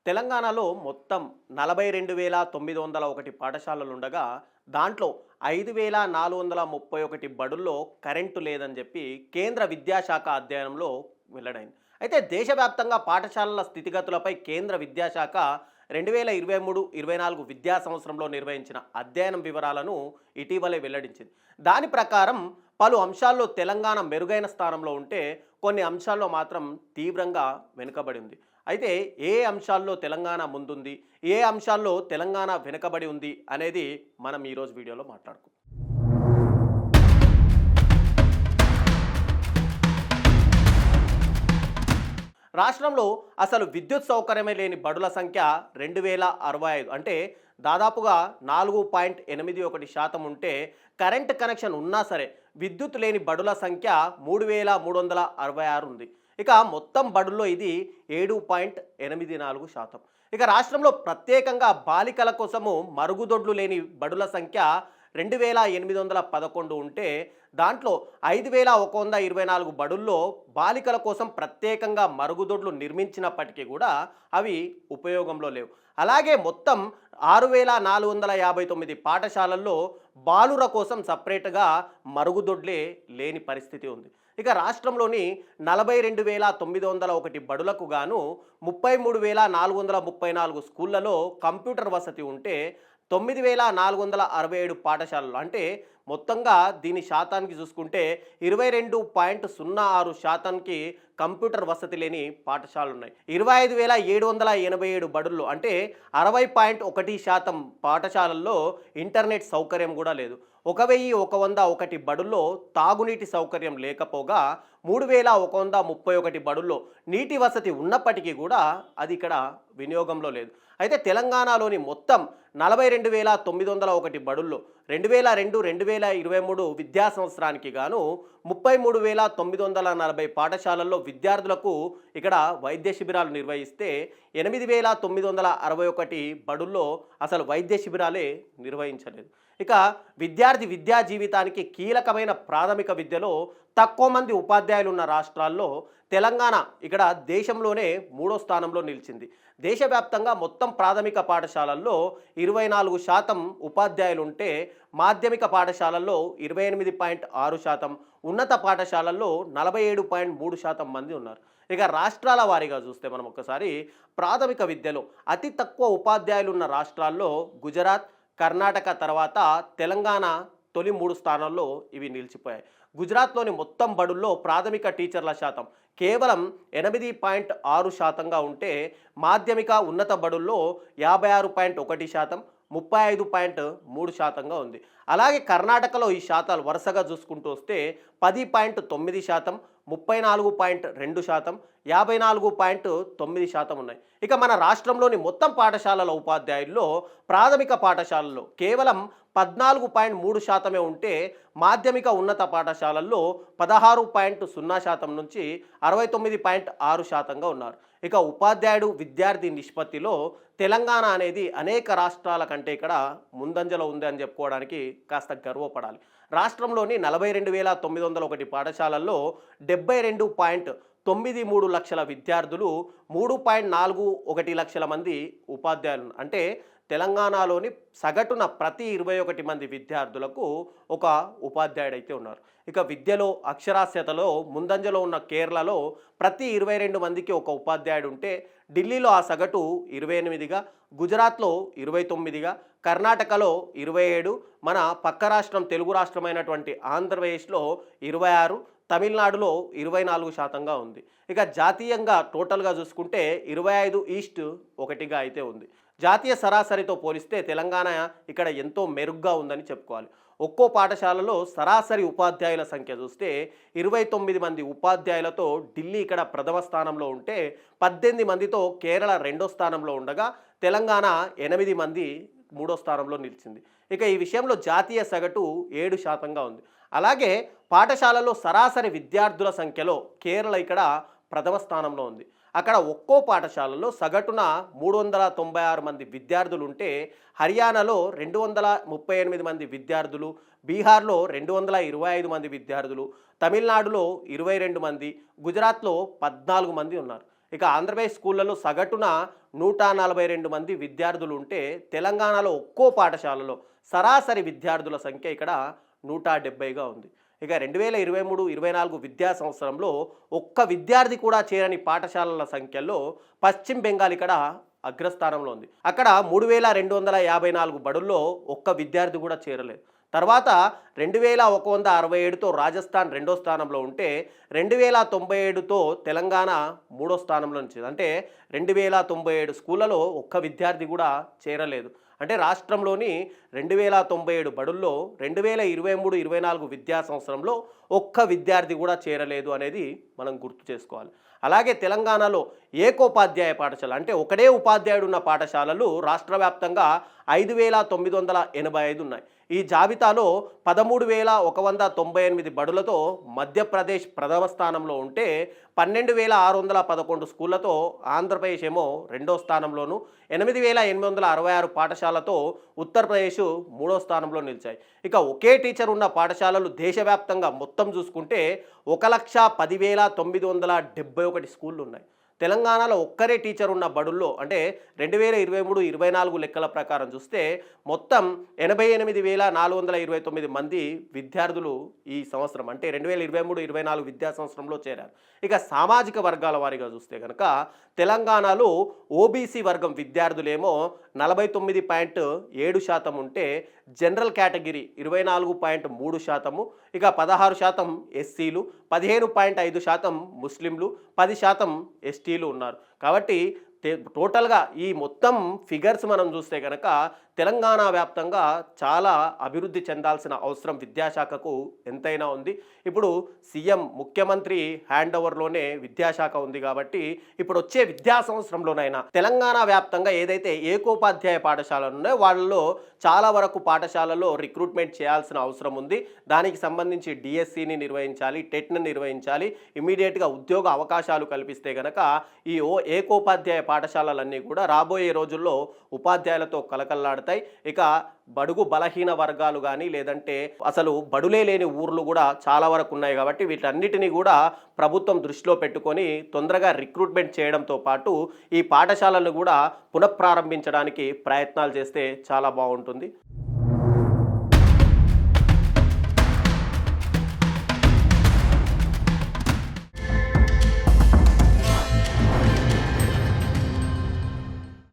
తెలంగాణలో మొత్తం 42,901 పాఠశాలలుండగా దాంట్లో 5,431 బడుల్లో కరెంటు లేదని చెప్పి కేంద్ర విద్యాశాఖ అధ్యయనంలో వెల్లడైంది. అయితే దేశవ్యాప్తంగా పాఠశాలల స్థితిగతులపై కేంద్ర విద్యాశాఖ 2023-24 విద్యా సంవత్సరంలో నిర్వహించిన అధ్యయనం వివరాలను ఇటీవలే వెల్లడించింది. దాని ప్రకారం పలు అంశాల్లో తెలంగాణ మెరుగైన స్థానంలో ఉంటే కొన్ని అంశాల్లో మాత్రం తీవ్రంగా వెనుకబడి ఉంది. అయితే ఏ అంశాల్లో తెలంగాణ ముందుంది, ఏ అంశాల్లో తెలంగాణ వెనుకబడి ఉంది అనేది మనం ఈరోజు వీడియోలో మాట్లాడుకుందాం. రాష్ట్రంలో అసలు విద్యుత్ సౌకర్యమే లేని బడుల సంఖ్య 2065, అంటే దాదాపుగా 4.81% ఉంటే కరెంట్ కనెక్షన్ ఉన్నా సరే విద్యుత్ లేని బడుల సంఖ్య 3,366 ఉంది. ఇక మొత్తం బడుల్లో ఇది 7.84%. ఇక రాష్ట్రంలో ప్రత్యేకంగా బాలికల కోసము మరుగుదొడ్లు లేని బడుల సంఖ్య 2,811 ఉంటే దాంట్లో 5,124 బడుల్లో బాలికల కోసం ప్రత్యేకంగా మరుగుదొడ్లు నిర్మించినప్పటికీ కూడా అవి ఉపయోగంలో లేవు. అలాగే మొత్తం 6,459 పాఠశాలల్లో బాలుర కోసం సపరేట్గా మరుగుదొడ్లే లేని పరిస్థితి ఉంది. ఇక రాష్ట్రంలోని 42,901 బడులకు గాను 33,434 స్కూళ్లలో కంప్యూటర్ వసతి ఉంటే 9,467 పాఠశాలలు, అంటే మొత్తంగా దీని శాతానికి చూసుకుంటే 22.06%కి కంప్యూటర్ వసతి లేని పాఠశాలలు ఉన్నాయి. 25,787 బడుల్లో, అంటే 60.1% పాఠశాలల్లో ఇంటర్నెట్ సౌకర్యం కూడా లేదు. 1,101 బడుల్లో తాగునీటి సౌకర్యం లేకపోగా 3,131 బడుల్లో నీటి వసతి ఉన్నప్పటికీ కూడా అది ఇక్కడ వినియోగంలో లేదు. అయితే తెలంగాణలోని మొత్తం 42,901 బడుల్లో 2002-2023 విద్యా సంవత్సరానికి గాను 33,940 పాఠశాలల్లో విద్యార్థులకు ఇక్కడ వైద్య శిబిరాలు నిర్వహిస్తే 8,961 బడుల్లో అసలు వైద్య శిబిరాలే నిర్వహించలేదు. ఇక విద్యార్థి విద్యా జీవితానికి కీలకమైన ప్రాథమిక విద్యలో తక్కువ మంది ఉపాధ్యాయులు ఉన్న రాష్ట్రాల్లో తెలంగాణ ఇక్కడ దేశంలోనే 3వ స్థానంలో నిలిచింది. దేశవ్యాప్తంగా మొత్తం ప్రాథమిక పాఠశాలల్లో 24% ఉపాధ్యాయులు ఉంటే మాధ్యమిక పాఠశాలల్లో 28.6%, ఉన్నత పాఠశాలల్లో 47.3% మంది ఉన్నారు. ఇక రాష్ట్రాల వారీగా చూస్తే మనం ఒకసారి ప్రాథమిక విద్యలో అతి తక్కువ ఉపాధ్యాయులు ఉన్న రాష్ట్రాల్లో గుజరాత్, కర్ణాటక తర్వాత తెలంగాణ తొలి 3 స్థానాల్లో ఇవి నిలిచిపోయాయి. గుజరాత్లోని మొత్తం బడుల్లో ప్రాథమిక టీచర్ల శాతం కేవలం 8.6%గా ఉంటే మాధ్యమిక ఉన్నత బడుల్లో 56.1%, 35.3%గా ఉంది. అలాగే కర్ణాటకలో ఈ శాతాలు వరుసగా చూసుకుంటూ వస్తే 10.9%, 34.2%, 54.9% ఉన్నాయి. ఇక మన రాష్ట్రంలోని మొత్తం పాఠశాలల ఉపాధ్యాయుల్లో ప్రాథమిక పాఠశాలల్లో కేవలం 14.3% ఉంటే మాధ్యమిక ఉన్నత పాఠశాలల్లో 16.0% నుంచి 69.6%గా ఉన్నారు. ఇక ఉపాధ్యాయుడు విద్యార్థి నిష్పత్తిలో తెలంగాణ అనేది అనేక రాష్ట్రాల కంటే ఇక్కడ ముందంజలో ఉంది అని చెప్పుకోవడానికి కాస్త గర్వపడాలి. రాష్ట్రంలోని 42,901 పాఠశాలల్లో 72.93 లక్షల విద్యార్థులు, 3.41 లక్షల మంది ఉపాధ్యాయులు, అంటే తెలంగాణలోని సగటున ప్రతి 21 మంది విద్యార్థులకు ఒక ఉపాధ్యాయుడైతే ఉన్నారు. ఇక విద్యలో అక్షరాస్యతలో ముందంజలో ఉన్న కేరళలో ప్రతి 22 మందికి ఒక ఉపాధ్యాయుడు ఉంటే ఢిల్లీలో ఆ సగటు 28గా, గుజరాత్లో 29గా, కర్ణాటకలో 27, మన పక్క రాష్ట్రం తెలుగు రాష్ట్రమైనటువంటి ఆంధ్రప్రదేశ్లో 26, తమిళనాడులో 24%గా ఉంది. ఇక జాతీయంగా టోటల్గా చూసుకుంటే 25:1గా అయితే ఉంది. జాతీయ సరాసరితో పోలిస్తే తెలంగాణ ఇక్కడ ఎంతో మెరుగ్గా ఉందని చెప్పుకోవాలి. ఒక్కో పాఠశాలలో సరాసరి ఉపాధ్యాయుల సంఖ్య చూస్తే 29 మంది ఉపాధ్యాయులతో ఢిల్లీ ఇక్కడ ప్రథమ స్థానంలో ఉంటే 18 మందితో కేరళ 2వ స్థానంలో ఉండగా తెలంగాణ 8 మంది 3వ స్థానంలో నిలిచింది. ఇక ఈ విషయంలో జాతీయ సగటు 7%గా ఉంది. అలాగే పాఠశాలలో సరాసరి విద్యార్థుల సంఖ్యలో కేరళ ఇక్కడ ప్రథమ స్థానంలో ఉంది. అక్కడ ఒక్కో పాఠశాలలో సగటున 396 మంది విద్యార్థులు ఉంటే హర్యానాలో 238 మంది విద్యార్థులు, బీహార్లో 225 మంది విద్యార్థులు, తమిళనాడులో 22 మంది, గుజరాత్లో 14 మంది ఉన్నారు. ఇక ఆంధ్రప్రదేశ్ స్కూళ్ళలో సగటున 142 మంది విద్యార్థులు ఉంటే తెలంగాణలో ఒక్కో పాఠశాలలో సరాసరి విద్యార్థుల సంఖ్య ఇక్కడ 170గా ఉంది. ఇక 2023-24 విద్యా సంవత్సరంలో ఒక్క విద్యార్థి కూడా చేరని పాఠశాలల సంఖ్యలో పశ్చిమ బెంగాల్ ఇక్కడ అగ్రస్థానంలో ఉంది. అక్కడ 3254 బడుల్లో ఒక్క విద్యార్థి కూడా చేరలేదు. తర్వాత 2167తో రాజస్థాన్ రెండో స్థానంలో ఉంటే 2097తో తెలంగాణ మూడో స్థానంలో నుంచి, అంటే 2097 స్కూళ్ళలో ఒక్క విద్యార్థి కూడా చేరలేదు. అంటే రాష్ట్రంలోని 2097 బడుల్లో 2023-24 విద్యా సంవత్సరంలో ఒక్క విద్యార్థి కూడా చేరలేదు అనేది మనం గుర్తు చేసుకోవాలి. అలాగే తెలంగాణలో ఏకోపాధ్యాయ పాఠశాల, అంటే ఒకడే ఉపాధ్యాయుడు ఉన్న పాఠశాలలు రాష్ట్ర వ్యాప్తంగా 5985 ఉన్నాయి. ఈ జాబితాలో 13,198 బడులతో మధ్యప్రదేశ్ ప్రథమ స్థానంలో ఉంటే 12,611 స్కూళ్లతో ఆంధ్రప్రదేశ్ ఏమో రెండో స్థానంలోను, 8,866 పాఠశాలతో ఉత్తరప్రదేశ్ మూడో స్థానంలో నిలిచాయి. ఇక ఒకే టీచర్ ఉన్న పాఠశాలలు దేశవ్యాప్తంగా మొత్తం చూసుకుంటే 1,10,971 స్కూళ్ళు ఉన్నాయి. తెలంగాణలో ఒక్కరే టీచర్ ఉన్న బడుల్లో, అంటే 2023-24 లెక్కల ప్రకారం చూస్తే మొత్తం 88,429 మంది విద్యార్థులు ఈ సంవత్సరం, అంటే 2023-24 విద్యా సంవత్సరంలో చేరారు. ఇక సామాజిక వర్గాల వారీగా చూస్తే కనుక తెలంగాణలో ఓబీసీ వర్గం విద్యార్థులేమో 49.7% ఉంటే జనరల్ కేటగిరీ 24.3%, ఇక 16% ఎస్సీలు, 15.5% ముస్లింలు, 10% ఎస్టీలు ఉన్నారు. కాబట్టి టోటల్గా ఈ మొత్తం ఫిగర్స్ మనం చూస్తే కనుక తెలంగాణ వ్యాప్తంగా చాలా అభివృద్ధి చెందాల్సిన అవసరం విద్యాశాఖకు ఎంతైనా ఉంది. ఇప్పుడు సీఎం ముఖ్యమంత్రి హ్యాండ్ ఓవర్లోనే విద్యాశాఖ ఉంది కాబట్టి ఇప్పుడు వచ్చే విద్యా సంవత్సరంలోనైనా తెలంగాణ వ్యాప్తంగా ఏదైతే ఏకోపాధ్యాయ పాఠశాలలు ఉన్నాయో వాళ్ళలో చాలా వరకు పాఠశాలలో రిక్రూట్మెంట్ చేయాల్సిన అవసరం ఉంది. దానికి సంబంధించి డిఎస్సిని నిర్వహించాలి, టెట్ని నిర్వహించాలి. ఇమీడియట్గా ఉద్యోగ అవకాశాలు కల్పిస్తే కనుక ఈ ఏకోపాధ్యాయ పాఠశాలలన్నీ కూడా రాబోయే రోజుల్లో ఉపాధ్యాయులతో కలకల్లాడుతాయి. ఇక బడుగు బలహీన వర్గాలు కానీ లేదంటే అసలు బడులే లేని ఊర్లు కూడా చాలా వరకు ఉన్నాయి. కాబట్టి వీటన్నిటిని కూడా ప్రభుత్వం దృష్టిలో పెట్టుకొని తొందరగా రిక్రూట్మెంట్ చేయడంతో పాటు ఈ పాఠశాలలను కూడా పునఃప్రారంభించడానికి ప్రయత్నాలు చేస్తే చాలా బాగుంటుంది.